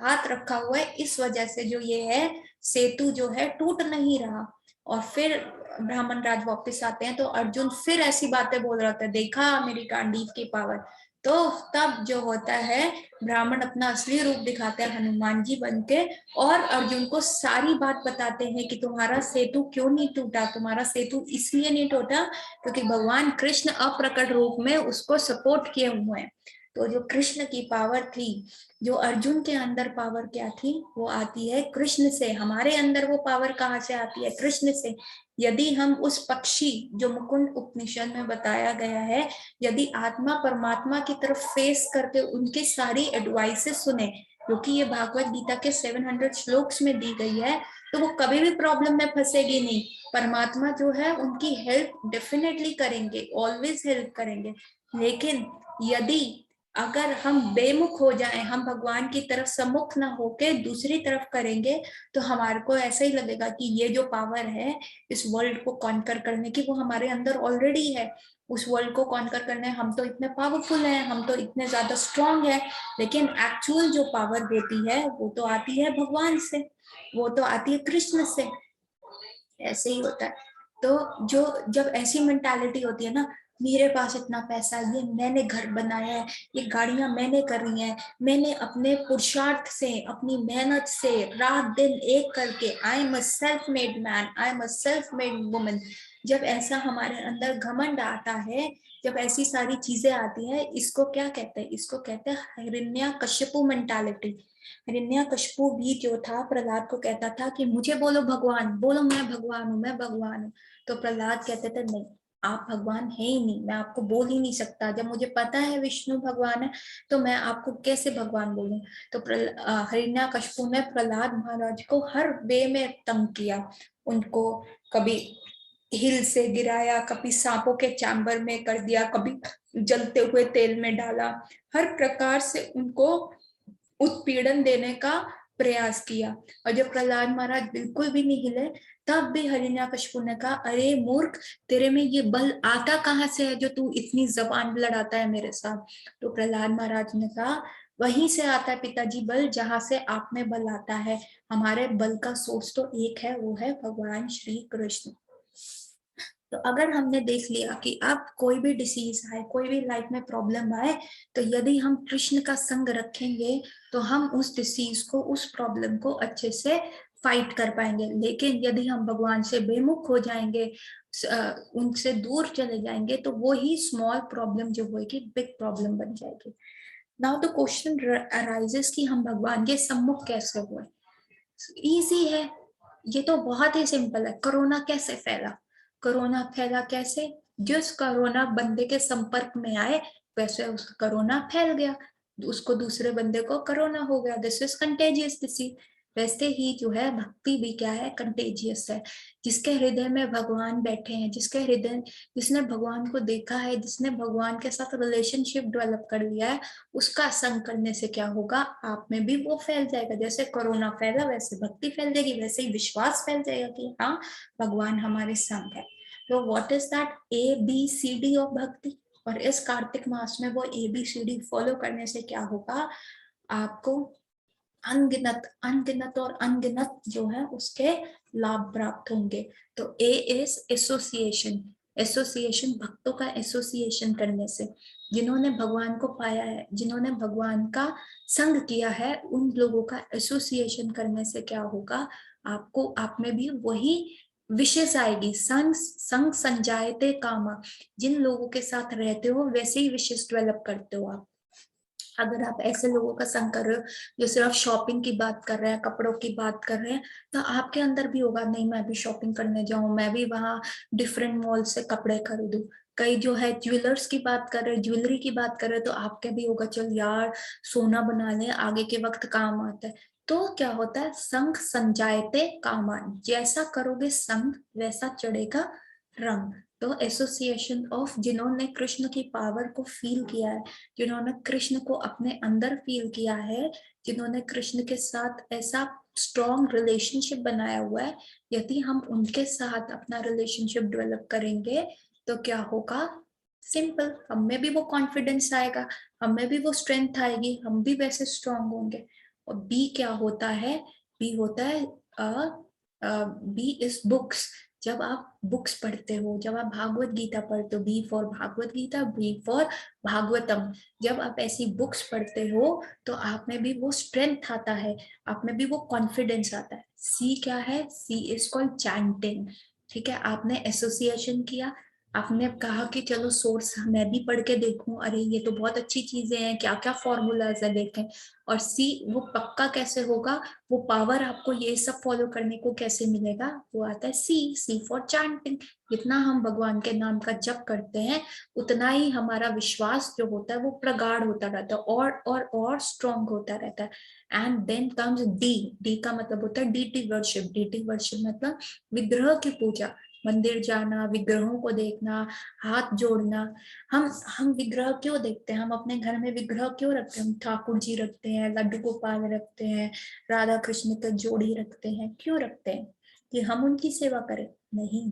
हाथ रखा हुआ है, इस वजह से जो ये है सेतु जो है टूट नहीं रहा। और फिर ब्राह्मण राज वापस आते हैं तो अर्जुन फिर ऐसी बातें बोल रहा था, देखा मेरी गांडीव की पावर। तो तब जो होता है ब्राह्मण अपना असली रूप दिखाते हैं हनुमान जी बन के, और अर्जुन को सारी बात बताते हैं कि तुम्हारा सेतु क्यों नहीं टूटा, तुम्हारा सेतु इसलिए नहीं टूटा क्योंकि भगवान कृष्ण अप्रकट रूप में उसको सपोर्ट किए हुए हैं। तो जो कृष्ण की पावर थी, जो अर्जुन के अंदर पावर क्या थी, वो आती है कृष्ण से। हमारे अंदर वो पावर कहाँ से आती है? कृष्ण से। यदि हम उस पक्षी जो मुकुंद उपनिषद में बताया गया है, यदि आत्मा परमात्मा की तरफ फेस करके उनकी सारी एडवाइसेस सुने, क्योंकि ये भागवत गीता के 700 श्लोक्स में दी गई है, तो वो कभी भी प्रॉब्लम में फंसेगी नहीं। परमात्मा जो है उनकी हेल्प डेफिनेटली करेंगे, ऑलवेज हेल्प करेंगे। लेकिन यदि अगर हम बेमुख हो जाएं, हम भगवान की तरफ सम्मुख ना होके दूसरी तरफ करेंगे, तो हमारे को ऐसा ही लगेगा कि ये जो पावर है इस वर्ल्ड को कॉन्कर करने की, वो हमारे अंदर ऑलरेडी है। उस वर्ल्ड को कॉन्कर करने हम तो इतने पावरफुल हैं, हम तो इतने ज्यादा स्ट्रांग हैं। लेकिन एक्चुअल जो पावर होती है वो तो आती है भगवान से, वो तो आती है कृष्ण से। ऐसे ही होता है। तो जो जब ऐसी मेंटालिटी होती है ना, मेरे पास इतना पैसा है, ये मैंने घर बनाया है, ये गाड़ियां मैंने करी हैं, मैंने अपने पुरुषार्थ से, अपनी मेहनत से रात दिन एक करके, I am a self made man, I am a self made woman. जब ऐसा हमारे अंदर घमंड आता है, जब ऐसी सारी चीजें आती हैं, इसको क्या कहते हैं? इसको कहते हैं हिरण्यकश्यपु मेंटालिटी। हिरण्यकश्यपु भी जो था प्रहलाद को कहता था कि मुझे बोलो भगवान, बोलो मैं भगवान हूँ, मैं भगवान हूँ। तो प्रहलाद कहते थे नहीं, आप भगवान है ही नहीं, मैं आपको बोल ही नहीं सकता। जब मुझे पता है विष्णु भगवान है तो मैं आपको कैसे भगवान बोलूं? तो हिरण्यकश्यपु ने प्रहलाद महाराज को हर वे में तंग किया। उनको कभी हिल से गिराया, कभी सांपों के चैम्बर में कर दिया, कभी जलते हुए तेल में डाला, हर प्रकार से उनको उत्पीड़न देने का प्रयास किया। और जब प्रहलाद महाराज बिल्कुल भी नहीं हिले, तब भी हिरण्यकशिपु ने कहा, अरे मूर्ख, तेरे में ये बल आता कहाँ से है जो तू इतनी जबान लड़ाता है मेरे साथ? तो प्रहलाद महाराज ने कहा, वहीं से आता है पिताजी बल, जहां से आप में बल आता है। हमारे बल का सोर्स तो एक है, वो है भगवान श्री कृष्ण। तो अगर हमने देख लिया कि अब कोई भी डिसीज आए, कोई भी लाइफ में प्रॉब्लम आए, तो यदि हम कृष्ण का संग रखेंगे तो हम उस डिसीज को, उस प्रॉब्लम को अच्छे से फाइट कर पाएंगे। लेकिन यदि हम भगवान से बेमुख हो जाएंगे, उनसे दूर चले जाएंगे, तो वो ही स्मॉल प्रॉब्लम जो होगी बिग प्रॉब्लम बन जाएगी। नाउ द क्वेश्चन अराइजेस कि हम भगवान के सम्मुख कैसे हुए? इजी है, ये तो बहुत ही सिंपल है। कोरोना कैसे फैला? कोरोना फैला कैसे? जिस कोरोना बंदे के संपर्क में आए, वैसे उसका कोरोना फैल गया, उसको दूसरे बंदे को कोरोना हो गया। This is contagious disease. वैसे ही जो है भक्ति भी क्या है? कंटेजियस है। जिसके हृदय में भगवान बैठे हैं, जिसके हृदय, जिसने भगवान को देखा है, जिसने भगवान के साथ रिलेशनशिप डेवलप कर लिया है, उसका संग करने से क्या होगा? आप में भी वो फैल जाएगा। जैसे कोरोना फैला वैसे भक्ति फैल जाएगी, वैसे ही विश्वास फैल जाएगा कि हाँ, भगवान हमारे संग है। तो what is that ABCD of भक्ति? और इस कार्तिक मास में वो ABCD फॉलो करने से क्या होगा? आपको अनगिनत अनगिनत और अनगिनत जो है उसके लाभ प्राप्त होंगे। तो A इज एसोसिएशन। एसोसिएशन, भक्तों का एसोसिएशन करने से, जिन्होंने भगवान को पाया है, जिन्होंने भगवान का संग किया है, उन लोगों का एसोसिएशन करने से क्या होगा? आपको, आप में भी वही विशेष आएगी। संग संग संजायते कामा। जिन लोगों के साथ रहते हो वैसे ही विशेष डेवलप करते हो आप। अगर आप ऐसे लोगों का संग कर रहे हो जो सिर्फ शॉपिंग की बात कर रहे हैं, कपड़ों की बात कर रहे हैं, तो आपके अंदर भी होगा, नहीं मैं भी शॉपिंग करने जाऊं, मैं भी वहां डिफरेंट मॉल से कपड़े खरीदूं। कई जो है ज्वेलर्स की बात कर रहे हैं, ज्वेलरी की बात कर रहे हैं, तो आपके भी होगा, चल यार सोना बना ले, आगे के वक्त काम आता है। तो क्या होता है? संग संजायते कामान। जैसा करोगे संग, वैसा चढ़ेगा रंग। तो एसोसिएशन ऑफ, जिन्होंने कृष्ण की पावर को फील किया है, जिन्होंने कृष्ण को अपने अंदर फील किया है, जिन्होंने कृष्ण के साथ ऐसा स्ट्रॉन्ग रिलेशनशिप बनाया हुआ है, यदि हम उनके साथ अपना रिलेशनशिप डेवलप करेंगे तो क्या होगा? सिंपल, हम में भी वो कॉन्फिडेंस आएगा, हम में भी वो स्ट्रेंथ आएगी, हम भी वैसे स्ट्रांग होंगे। और बी क्या होता है? बी होता है बी इज बुक्स। जब आप बुक्स पढ़ते हो, जब आप भागवत गीता पढ़ते हो, B for Bhagavad Gita, B for Bhagavatam, जब आप ऐसी बुक्स पढ़ते हो तो आप में भी वो स्ट्रेंथ आता है, आप में भी वो कॉन्फिडेंस आता है। सी क्या है? सी इज कॉल्ड चैंटिंग। ठीक है, आपने एसोसिएशन किया, आपने कहा कि चलो सोर्स मैं भी पढ़ के देखूं, अरे ये तो बहुत अच्छी चीजें हैं, क्या क्या फॉर्मूलाज है देखें। और सी, वो पक्का कैसे होगा, वो पावर आपको ये सब फॉलो करने को कैसे मिलेगा? वो आता है सी, सी फॉर चैंटिंग। जितना हम भगवान के नाम का जप करते हैं उतना ही हमारा विश्वास जो होता है वो प्रगाढ़ होता रहता है, और स्ट्रॉन्ग होता रहता है। And then comes D. D का मतलब होता है डीटी वर्शिप। डीटी वर्शिप मतलब विग्रह की पूजा, मंदिर जाना, विग्रहों को देखना, हाथ जोड़ना। हम विग्रह क्यों देखते हैं? हम अपने घर में विग्रह क्यों रखते हैं? हम ठाकुर जी रखते हैं, लड्डू गोपाल रखते हैं, राधा कृष्ण का जोड़ी रखते हैं। क्यों रखते हैं? कि हम उनकी सेवा करें? नहीं।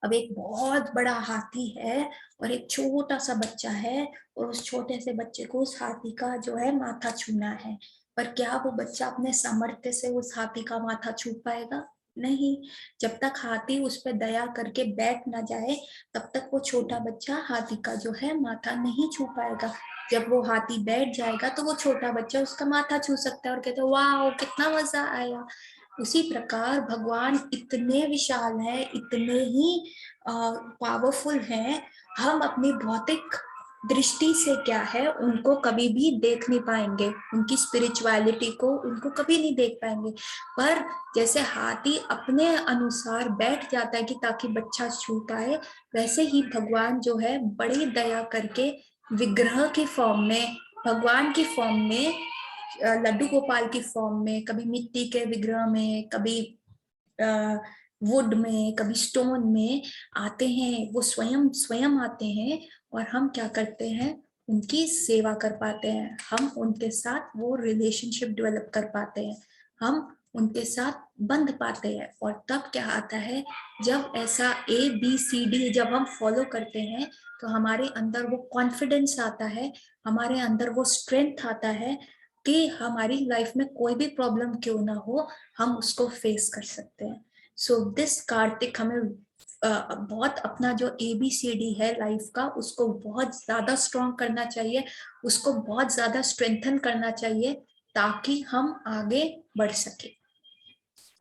अब एक बहुत बड़ा हाथी है और एक छोटा सा बच्चा है, और उस छोटे से बच्चे को उस हाथी का जो है माथा छूना है, पर क्या वो बच्चा अपने सामर्थ्य से उस हाथी का माथा छू पाएगा? नहीं। जब तक हाथी उस पर दया करके बैठ ना जाए तब तक वो छोटा बच्चा हाथी का जो है माथा नहीं छू पाएगा। जब वो हाथी बैठ जाएगा तो वो छोटा बच्चा उसका माथा छू सकता है और कहता है वाह कितना मजा आया। उसी प्रकार भगवान इतने विशाल है, इतने ही पावरफुल हैं, हम अपनी भौतिक दृष्टि से क्या है उनको कभी भी देख नहीं पाएंगे, उनकी स्पिरिचुअलिटी को उनको कभी नहीं देख पाएंगे। पर जैसे हाथी अपने अनुसार बैठ जाता है कि ताकि बच्चा छू पाए, वैसे ही भगवान जो है बड़ी दया करके विग्रह की फॉर्म में, भगवान की फॉर्म में, लड्डू गोपाल की फॉर्म में, कभी मिट्टी के विग्रह में, कभी वुड में, कभी स्टोन में आते हैं। वो स्वयं स्वयं आते हैं और हम क्या करते हैं? उनकी सेवा कर पाते हैं, हम उनके साथ वो रिलेशनशिप डेवलप कर पाते हैं, हम उनके साथ बंध पाते हैं। और तब क्या आता है? जब ऐसा ABCD जब हम फॉलो करते हैं तो हमारे अंदर वो कॉन्फिडेंस आता है, हमारे अंदर वो स्ट्रेंथ आता है कि हमारी लाइफ में कोई भी प्रॉब्लम क्यों ना हो, हम उसको फेस कर सकते हैं। सो दिस कार्तिक हमें बहुत अपना जो ABCD है लाइफ का उसको बहुत ज्यादा स्ट्रॉन्ग करना चाहिए, उसको बहुत ज्यादा स्ट्रेंथन करना चाहिए ताकि हम आगे बढ़ सके।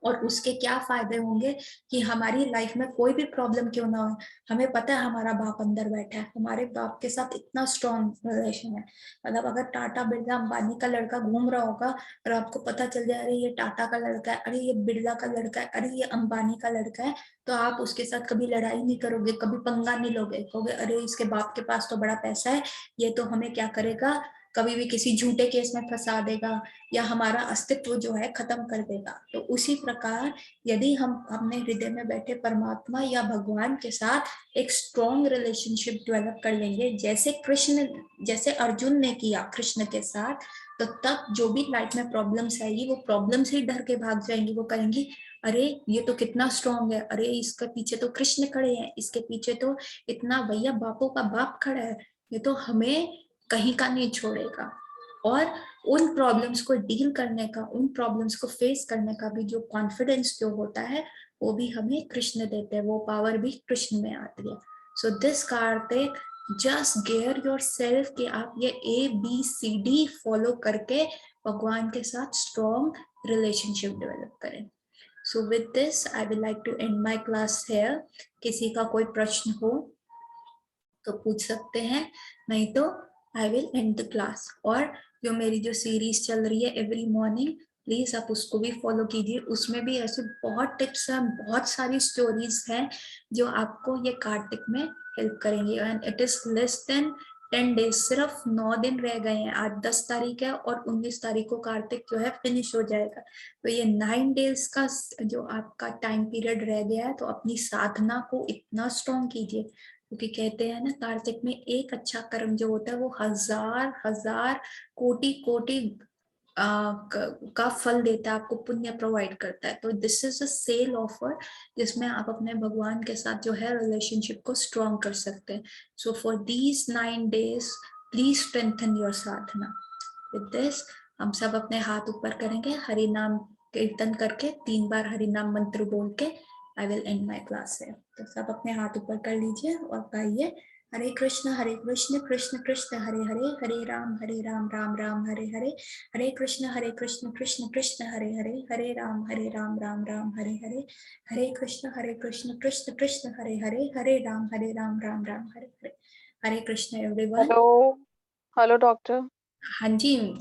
और उसके क्या फायदे होंगे कि हमारी लाइफ में कोई भी प्रॉब्लम क्यों ना हो, हमें पता है हमारा बाप अंदर बैठा है, हमारे बाप के साथ इतना स्ट्रॉन्ग रिलेशन है। मतलब अगर टाटा बिरला अंबानी का लड़का घूम रहा होगा और आपको पता चल जाए अरे ये टाटा का लड़का है, अरे ये बिरला का लड़का है, अरे ये अंबानी का लड़का है, तो आप उसके साथ कभी लड़ाई नहीं करोगे, कभी पंगा नहीं लोगे, कहोगे अरे इसके बाप के पास तो बड़ा पैसा है, ये तो हमें क्या करेगा, कभी भी किसी झूठे केस में फंसा देगा या हमारा अस्तित्व जो है खत्म कर देगा। तो उसी प्रकार यदि हम अपने हृदय में बैठे परमात्मा या भगवान के साथ एक स्ट्रॉन्ग रिलेशनशिप डेवलप कर लेंगे, जैसे कृष्ण, जैसे अर्जुन ने किया कृष्ण के साथ, तो तब जो भी लाइफ में प्रॉब्लम्स आएगी वो प्रॉब्लम से ही डर के भाग जाएंगी। वो कहेंगी अरे ये तो कितना स्ट्रॉन्ग है, अरे इसके पीछे तो कृष्ण खड़े हैं, इसके पीछे तो इतना भैया बापों का बाप खड़ा है, ये तो हमें कहीं का नहीं छोड़ेगा। और उन प्रॉब्लम्स को डील करने का, उन प्रॉब्लम्स को फेस करने का भी जो कॉन्फिडेंस जो होता है वो भी हमें कृष्ण देते हैं, वो पावर भी कृष्ण में आती है। So this Kartik just gear your self कि आप ये ABCD फॉलो करके भगवान के साथ स्ट्रॉन्ग रिलेशनशिप डेवलप करें। So with this I will like to end my class here. किसी का कोई प्रश्न हो तो पूछ सकते हैं, नहीं तो I will and the class. और जो मेरी जो सीरीज चल रही है एवरी मॉर्निंग, प्लीज आप उसको भी फॉलो कीजिए, उसमें भी ऐसे बहुत टिप्स हैं, बहुत सारी स्टोरीज हैं जो आपको ये कार्तिक में हेल्प करेंगे। And it is less than 10 days, सिर्फ 9 दिन रह गए हैं। आज 10 तारीख है और 19 तारीख को कार्तिक जो है फिनिश हो जाएगा। तो ये 9 days का जो आपका टाइम पीरियड रह गया है, तो अपनी साधना को इतना स्ट्रॉन्ग कीजिए, क्योंकि कहते हैं ना कार्तिक में एक अच्छा कर्म जो होता है वो हजार हजार कोटि कोटि का फल देता है, आपको पुण्य प्रोवाइड करता है। तो this is a cell offer जिसमें आप अपने भगवान के साथ जो है रिलेशनशिप को स्ट्रॉन्ग कर सकते हैं। So for these 9 days please strengthen your Sadhana. With this हम सब अपने हाथ ऊपर करेंगे, हरि नाम कीर्तन करके 3 बार हरि नाम मंत्र बोल के I will and my class है। तो सब अपने हाथ ऊपर कर लीजिए और गाइए Hare Krishna Krishna Krishna Hare Hare, Hare Ram Ram Ram Hare Hare, Hare Krishna Krishna Krishna Hare Hare, Hare Ram Ram Ram Hare Hare, Hare Krishna Krishna Krishna Hare Hare, Hare Ram Ram Ram Hare Hare. Hare Krishna everyone. Hello. Hello doctor. हाँ जी।